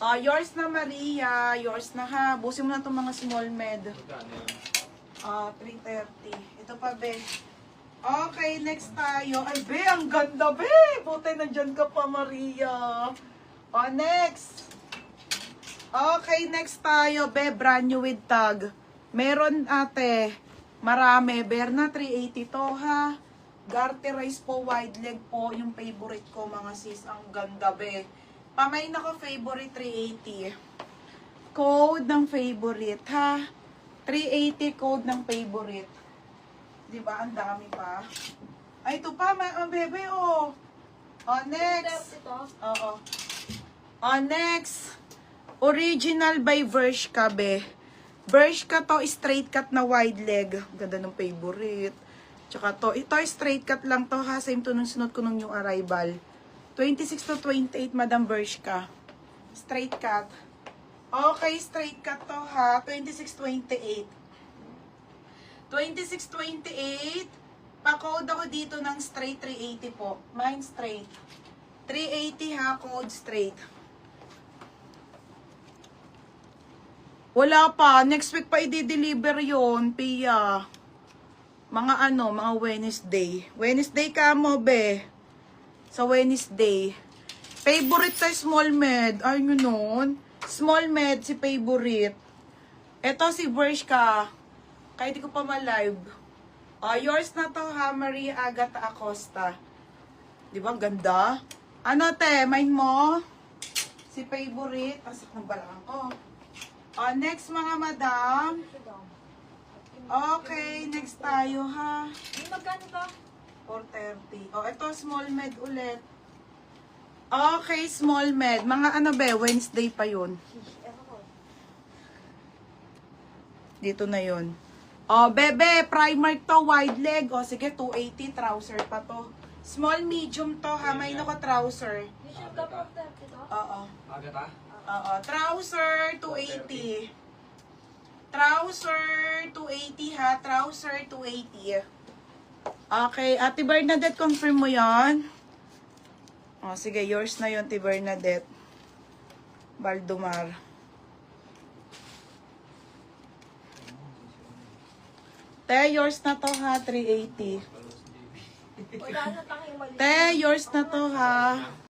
Yours na, Maria. Yours na, ha. Busin mo na itong mga small med. 330. Ito pa, be. Okay, next tayo. Ay, be, ang ganda, be. Buti nandyan ka pa, Maria. Next. Okay, next tayo, be. Brand new with tag. Meron, ate. Marami. Berna, 380 to, ha. Garterize po, wide leg po. Yung favorite ko, mga sis. Ang ganda, be. Pamain ako, favorite, 380. Code ng favorite, ha. 380 code ng favorite. Diba? Ang dami pa. Ay, ito pa. Bebe, oh. Next. Oo. Next. Original by Bershka, be. Bershka to, straight cut na wide leg. Ganda ng favorite. Tsaka to, ito straight cut lang to, ha. Same to nung sunod ko nung yung arrival. 26 to 28, Madam Bershka. Straight cut. Okay, straight cut to, ha. 26-28. 26-28. Pa-code ako dito ng straight 380 po. Mine straight. 380, ha. Code straight. Wala pa. Next week pa i-deliver yun, Pia. Mga mga Wednesday. Wednesday ka mo, be. Sa Wednesday. Favorite sa small med. Ay, nyo nun. Small med, si favorite. Ito si Bershka. Kahit di ko pa ma-live. Yours na to, ha, Maria Agata Acosta. Di ba, ganda? Ano, te, mine mo? Si favorite. Asak ng balang ko. Next, mga madam. Okay, next tayo, ha. Magkano ba? 430. Ito, small med ulit. Okay, small med. Mga be, Wednesday pa yun. Dito na yun. Bebe, Primark to, wide leg. Sige, 280, trouser pa to. Small, medium to, ha. May naka trouser. Oo. Agata? Trouser, 280. Trouser, 280, ha. Trouser, 280. Okay, Ate Bernadette, confirm mo yan. Sige, yours na yun, Ate Bernadette. Baldomar. Te, yours na to, ha. 380. Te, yours na to, ha.